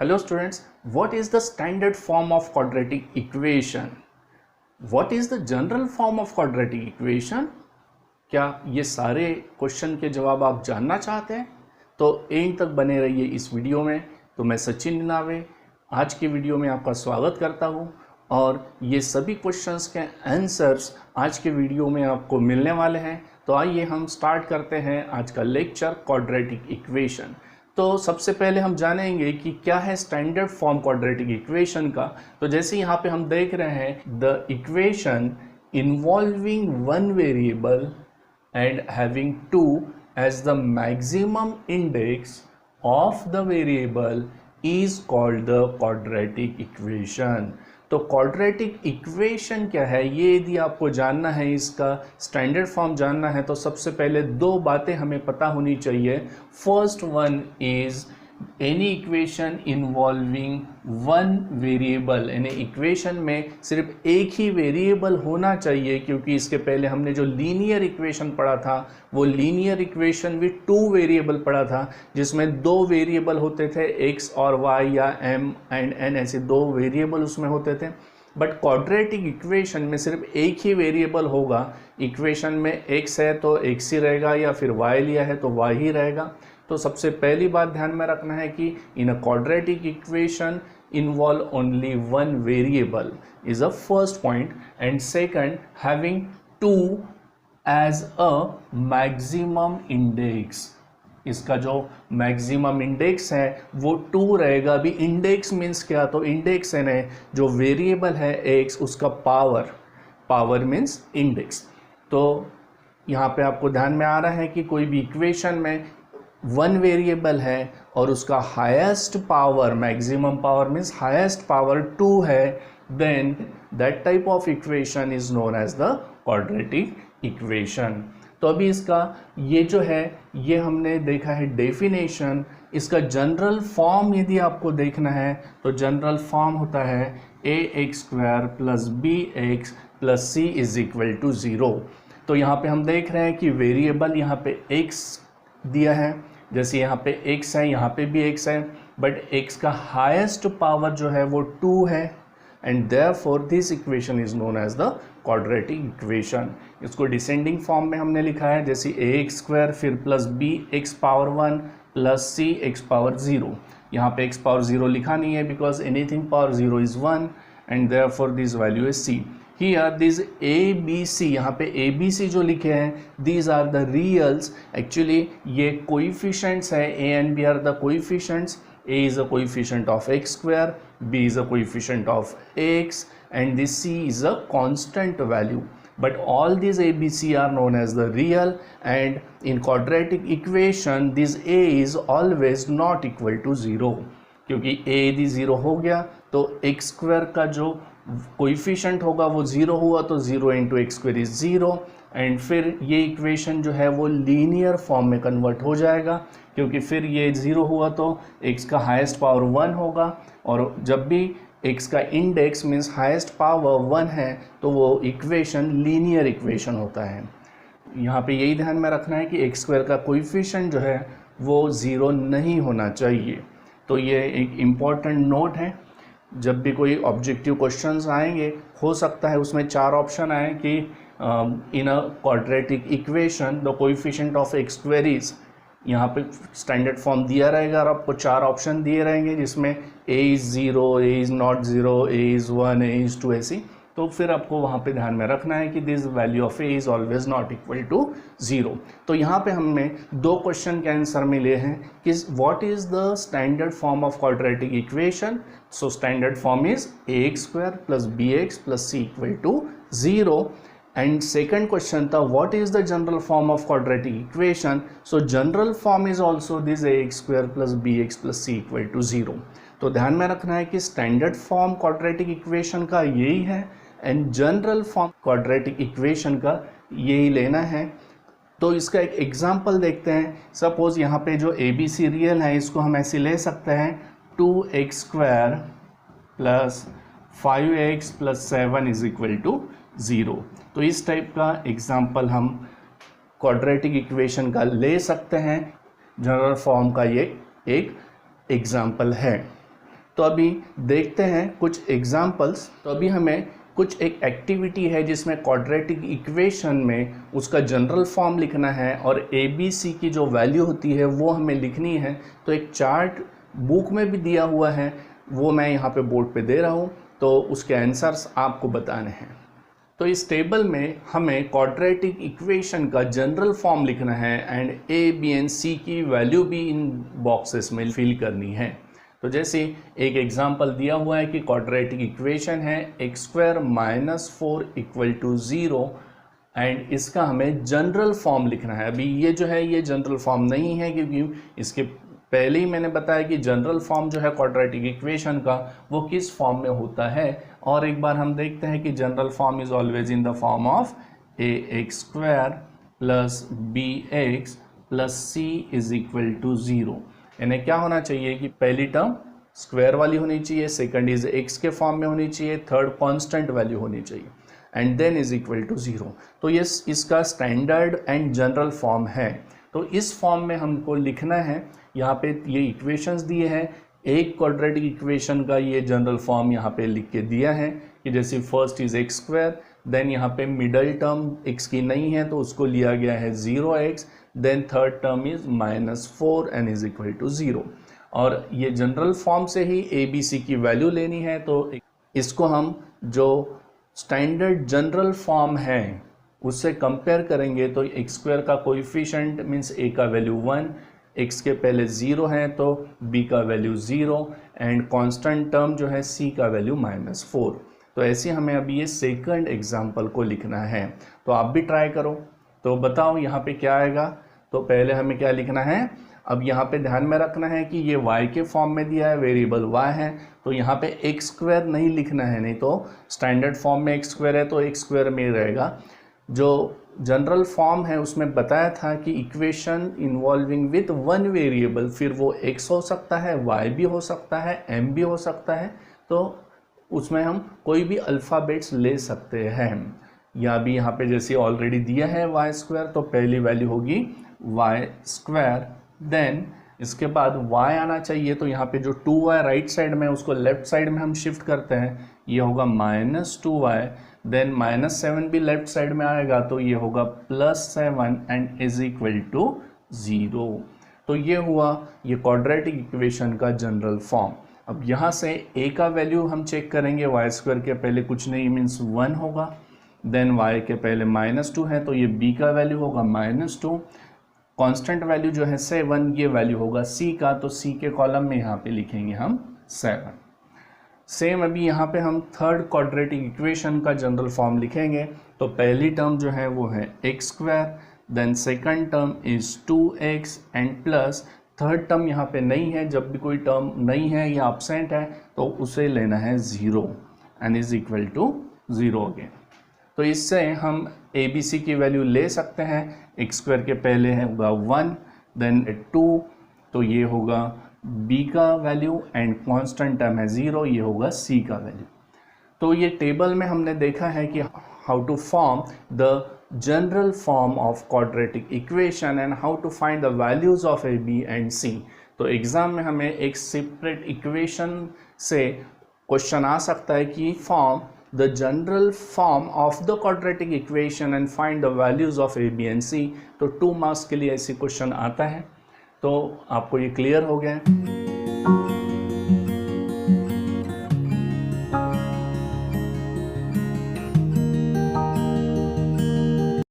Hello students, what is the standard form of quadratic equation? What is the general form of quadratic equation? क्या ये सारे question के जवाब आप जानना चाहते हैं? तो एंड तक बने रहिए इस वीडियो में। तो मैं सचिन नावे आज की वीडियो में आपका स्वागत करता हूँ और ये सभी क्वेश्चंस के आंसर्स आज के वीडियो में आपको मिलने वाले हैं। तो आइए हम स्टार्ट करते हैं आज का लेक्चर क्वाड्रेटिक इक्वेशन। तो सबसे पहले हम जानेंगे कि क्या है स्टैंडर्ड फॉर्म क्वाड्रेटिक इक्वेशन का। तो जैसे यहाँ पे हम देख रहे हैं the equation involving one variable and having 2 as the maximum index of the variable is called the quadratic equation। तो quadratic equation क्या है, ये यदि आपको जानना है, इसका स्टैंडर्ड फॉर्म जानना है, तो सबसे पहले दो बातें हमें पता होनी चाहिए। First one is any equation involving one variable, यानी इक्वेशन में सिर्फ एक ही वेरिएबल होना चाहिए, क्योंकि इसके पहले हमने जो लीनियर इक्वेशन पढ़ा था वो linear equation with two variable पढ़ा था, जिसमें दो वेरिएबल होते थे x और y या m एंड n, ऐसे दो वेरिएबल उसमें होते थे। बट क्वाड्रेटिक इक्वेशन में सिर्फ एक ही वेरिएबल होगा। इक्वेशन में x है तो x ही रहेगा, या फिर y लिया है तो y ही रहेगा। तो सबसे पहली बात ध्यान में रखना है कि in a quadratic equation involve only one variable is a first point, and second having two as a maximum index. इसका जो मैक्सिमम इंडेक्स है वो 2 रहेगा। अभी इंडेक्स मीन्स क्या, तो इंडेक्स है जो वेरिएबल है x, उसका पावर मीन्स इंडेक्स। तो यहाँ पे आपको ध्यान में आ रहा है कि कोई भी इक्वेशन में वन वेरिएबल है और उसका highest power, maximum power means highest power 2 है, then that type of equation is known as the quadratic equation. तो अभी इसका ये जो है ये हमने देखा है डेफिनेशन। इसका जनरल फॉर्म यदि आपको देखना है तो जनरल फॉर्म होता है ax² plus bx plus c is equal to 0। तो यहाँ पे हम देख रहे हैं कि वेरिएबल यहाँ पे x दिया है, जैसे यहाँ पे x है, यहाँ पे भी x है, बट x का हाईएस्ट पावर जो है वो 2 है, and therefore this equation is known as the quadratic equation. इसको डिसेंडिंग फॉर्म में हमने लिखा है, जैसे ax² फिर plus bx power 1 plus cx power 0। यहाँ पे x पावर 0 लिखा नहीं है because anything power 0 is 1, and therefore this value is c। Here this ABC, यहाँ पे ABC जो लिखे हैं these are the reals। Actually ये कोइफिशेंट्स है, A and B are the coefficients। A is a coefficient of x², B is a coefficient of x, and this C is a constant value। But all these ABC are known as the real, and in quadratic equation this A is always not equal to 0, क्योंकि A यदि 0 हो गया तो x² का जो coefficient होगा वो 0 हुआ, तो 0 इंटू x² इज 0, एंड फिर ये इक्वेशन जो है वो लीनियर फॉर्म में कन्वर्ट हो जाएगा, क्योंकि फिर ये 0 हुआ तो x का हाईएस्ट पावर 1 होगा, और जब भी x का इंडेक्स मीन्स हाईएस्ट पावर 1 है तो वो इक्वेशन लीनियर इक्वेशन होता है। यहाँ पे यही ध्यान में रखना है कि x² का कोइफिशेंट जो है वो 0 नहीं होना चाहिए। तो ये एक इम्पॉर्टेंट नोट है। जब भी कोई ऑब्जेक्टिव क्वेश्चंस आएंगे, हो सकता है उसमें 4 ऑप्शन आए कि in a quadratic equation the coefficient of x² is, यहाँ पे स्टैंडर्ड फॉर्म दिया रहेगा और आपको 4 ऑप्शन दिए रहेंगे, जिसमें a is 0, a is not 0, a is 1, a is 2, ऐसी। तो फिर आपको वहाँ पे ध्यान में रखना है कि this value of a is always not equal to 0। तो यहाँ पे हमें 2 क्वेश्चन के आंसर मिले हैं कि what is the standard form of quadratic equation. So standard form is ax² plus bx plus c equal to 0, and second question था what is the general form of quadratic equation. So general form is also this ax² plus bx plus c equal to 0। तो ध्यान में रखना है कि standard form quadratic equation का यही है, and general form quadratic equation का यही लेना है। तो इसका एक एग्जांपल देखते हैं। सपोज यहाँ पे जो ABC रियल है इसको हम ऐसे ले सकते हैं 2x² plus 5x plus 7 is equal to 0। तो इस टाइप का एग्जांपल हम क्वाड्रेटिक इक्वेशन का ले सकते हैं। जनरल फॉर्म का ये एक एग्जांपल है। तो अभी देखते हैं कुछ एग्जाम्पल्स। तो अभी हमें कुछ एक एक्टिविटी है जिसमें क्वाड्रेटिक इक्वेशन में उसका जनरल फॉर्म लिखना है और ए बी सी की जो वैल्यू होती है वो हमें लिखनी है। तो एक चार्ट बुक में भी दिया हुआ है, वो मैं यहाँ पे बोर्ड पे दे रहा हूँ, तो उसके आंसर्स आपको बताने हैं। तो इस टेबल में हमें क्वाड्रेटिक इक्वेशन का जनरल फॉर्म लिखना है एंड ए बी एंड सी की वैल्यू भी इन बॉक्सेस में फिल करनी है। तो जैसे एक एग्जांपल दिया हुआ है कि क्वाड्रेटिक इक्वेशन है x² - 4 = 0 एंड इसका हमें जनरल फॉर्म लिखना है। अभी ये जो है ये जनरल फॉर्म नहीं है, क्योंकि इसके पहले ही मैंने बताया कि जनरल फॉर्म जो है क्वाड्रेटिक इक्वेशन का वो किस फॉर्म में होता है। और एक बार हम देखते हैं कि general form is always in the form of ax² + bx + c = 0। यानी क्या होना चाहिए कि पहली टर्म स्क्वायर वाली होनी चाहिए, सेकंड इज x के फॉर्म में होनी चाहिए, थर्ड कांस्टेंट वैल्यू होनी चाहिए एंड देन = 0। तो ये इसका स्टैंडर्ड एंड जनरल फॉर्म है। तो इस फॉर्म में हमको लिखना है। यहाँ पे ये इक्वेशंस दिए हैं, एक क्वाड्रेटिक इक्वेशन का ये जनरल फॉर्म यहाँ पे लिख के दिया है कि जैसे फर्स्ट इज x², देन यहाँ पे मिडल टर्म x की नहीं है तो उसको लिया गया है 0x, then third term is -4 and = 0। और ये जनरल फॉर्म से ही ए बी सी की वैल्यू लेनी है। तो इसको हम जो स्टैंडर्ड जनरल फॉर्म है उससे कंपेयर करेंगे तो x² का कोएफिशिएंट मीन्स a का वैल्यू 1, x के पहले 0 है तो b का वैल्यू 0 एंड कांस्टेंट टर्म जो है c का वैल्यू -4। तो ऐसे हमें अभी ये सेकंड एग्जांपल को लिखना है। तो आप भी ट्राई करो। तो बताओ यहाँ पे क्या आएगा। तो पहले हमें क्या लिखना है, अब यहाँ पे ध्यान में रखना है कि ये y के फॉर्म में दिया है, वेरिएबल y है, तो यहाँ पे x² नहीं लिखना है, नहीं तो स्टैंडर्ड फॉर्म में x² है तो x² में रहेगा। जो जनरल फॉर्म है उसमें बताया था कि equation involving with one variable, फिर वो x हो सकता है, y भी हो सकता है, m भी हो सकता है, तो उसमें हम कोई भी अल्फ़ाबेट्स ले सकते हैं। या भी यहाँ पे जैसे ऑलरेडी दिया है y², तो पहली वैल्यू होगी y², देन इसके बाद y आना चाहिए। तो यहाँ पे जो 2y राइट साइड में उसको लेफ्ट साइड में हम शिफ्ट करते हैं, ये होगा -2y, देन -7 भी लेफ्ट साइड में आएगा तो ये होगा +7 एंड = 0। तो ये हुआ ये क्वाड्रेटिक इक्वेशन का जनरल फॉर्म। अब यहाँ से a का वैल्यू हम चेक करेंगे, y² के पहले कुछ नहीं मीन्स 1 होगा, देन y के पहले -2 है तो ये b का वैल्यू होगा -2, कांस्टेंट वैल्यू जो है 7, ये वैल्यू होगा c का, तो c के कॉलम में यहाँ पे लिखेंगे हम 7। सेम अभी यहाँ पे हम थर्ड क्वाड्रेटिक इक्वेशन का जनरल फॉर्म लिखेंगे। तो पहली टर्म जो है वो है x², then second term is 2x and plus third term यहाँ पे नहीं है, जब भी कोई टर्म नहीं है या एब्सेंट है तो उसे लेना है 0 एंड = 0 अगेन। तो इससे हम ए बी सी की वैल्यू ले सकते हैं। x² के पहले है होगा 1, देन 2, तो ये होगा b का वैल्यू एंड कांस्टेंट टर्म है 0, ये होगा c का वैल्यू। तो ये टेबल में हमने देखा है कि how to form the general form of quadratic equation and how to find the values of a b and c। तो एग्जाम में हमें एक सेपरेट इक्वेशन से क्वेश्चन आ सकता है कि form the general form of the quadratic equation and find the values of a, b and c। तो 2 मार्क्स के लिए ऐसी क्वेश्चन आता है। तो आपको ये क्लियर हो गया है।